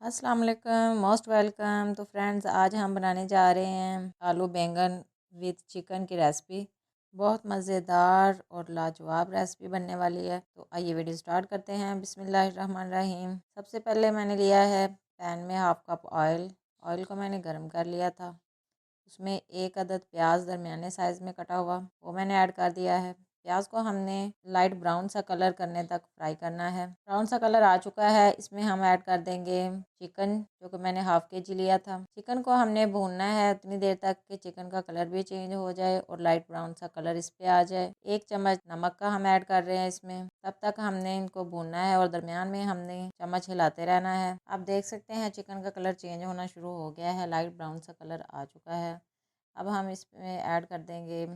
अस्सलाम वालेकुम, most welcome. तो फ्रेंड्स, आज हम बनाने जा रहे हैं आलू बैंगन विद चिकन की रेसिपी। बहुत मज़ेदार और लाजवाब रेसिपी बनने वाली है। तो आइए वीडियो स्टार्ट करते हैं। बिस्मिल्लाहिर्रहमानिर्रहीम। सबसे पहले मैंने लिया है पैन में हाफ़ कप ऑयल। ऑयल को मैंने गर्म कर लिया था। उसमें एक अदद प्याज दरमियाने साइज़ में कटा हुआ वो मैंने ऐड कर दिया है। प्याज को हमने लाइट ब्राउन सा कलर करने तक फ्राई करना है। ब्राउन सा कलर आ चुका है, इसमें हम ऐड कर देंगे चिकन, जो कि मैंने हाफ के जी लिया था। चिकन को हमने भूनना है उतनी देर तक कि चिकन का कलर भी चेंज हो जाए और लाइट ब्राउन सा कलर इस पे आ जाए। 1 चम्मच नमक का हम ऐड कर रहे हैं इसमें। तब तक हमने इनको भूनना है और दरमियान में हमने चम्मच हिलाते रहना है। आप देख सकते हैं चिकन का कलर चेंज होना शुरू हो गया है, लाइट ब्राउन सा कलर आ चुका है। अब हम इसमें ऐड कर देंगे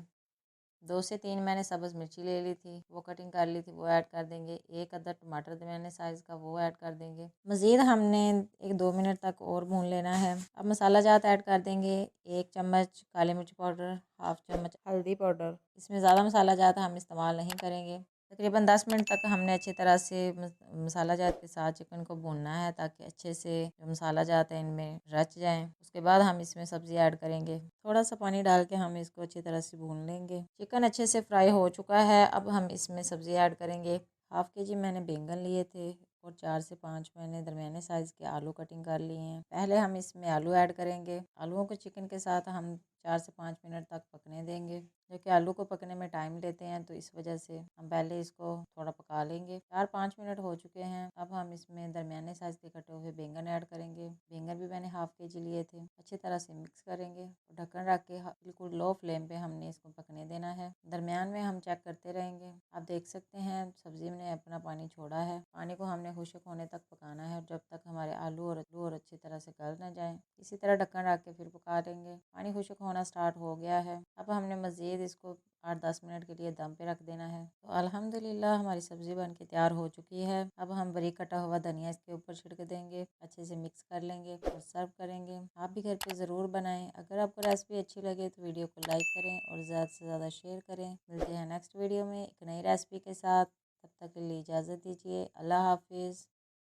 2 से 3 मैंने सब्ज़ मिर्ची ले ली थी, वो कटिंग कर ली थी, वो ऐड कर देंगे। एक अदर टमाटर दरमियाने साइज़ का, वो ऐड कर देंगे। मज़ीद हमने 1-2 मिनट तक और भून लेना है। अब मसाला जात ऐड कर देंगे। 1 चम्मच काली मिर्च पाउडर, हाफ़ चम्मच हल्दी पाउडर। इसमें ज़्यादा मसाला जात हम इस्तेमाल नहीं करेंगे। तकरीबन 10 मिनट तक हमने अच्छी तरह से मसाला जात के साथ चिकन को भूनना है, ताकि अच्छे से जो मसाला जात है इनमें रच जाएं। उसके बाद हम इसमें सब्ज़ी ऐड करेंगे। थोड़ा सा पानी डाल के हम इसको अच्छी तरह से भून लेंगे। चिकन अच्छे से फ्राई हो चुका है। अब हम इसमें सब्ज़ी ऐड करेंगे। हाफ़ के जी मैंने बैंगन लिए थे और 4 से 5 मैंने दरमियाने साइज़ के आलू कटिंग कर लिए हैं। पहले हम इसमें आलू ऐड करेंगे। आलूओं को चिकन के साथ हम 4 से 5 मिनट तक पकने देंगे, जो कि आलू को पकने में टाइम लेते हैं, तो इस वजह से हम पहले इसको थोड़ा पका लेंगे। 4-5 मिनट हो चुके हैं। अब हम इसमें दरमियाने साइज़ के कटे हुए बैंगन ऐड करेंगे। बैंगन भी मैंने हाफ़ के जी लिए थे। अच्छी तरह से मिक्स करेंगे और ढक्कन रख के बिल्कुल लो फ्लेम पे हमने इसको पकने देना है। दरमियान में हम चेक करते रहेंगे। आप देख सकते हैं सब्ज़ी ने अपना पानी छोड़ा है। पानी को हमने खुश्क होने तक पकाना है, जब तक हमारे आलू और अच्छी तरह से गल ना जाए। इसी तरह ढक्कन रख के फिर पका देंगे। पानी खुश्क होना स्टार्ट हो गया है। अब हमने मज़ीद इसको 8-10 मिनट के लिए दम पे रख देना है। तो अल्हम्दुलिल्लाह हमारी सब्ज़ी बन के तैयार हो चुकी है। अब हम बारीक कटा हुआ धनिया इसके ऊपर छिड़क देंगे, अच्छे से मिक्स कर लेंगे और सर्व करेंगे। आप भी घर पे ज़रूर बनाएं। अगर आपको रेसिपी अच्छी लगे तो वीडियो को लाइक करें और ज़्यादा से ज़्यादा शेयर करें। मिलते हैं नेक्स्ट वीडियो में एक नई रेसिपी के साथ। तब तक के लिए इजाज़त दीजिए। अल्लाह हाफिज़।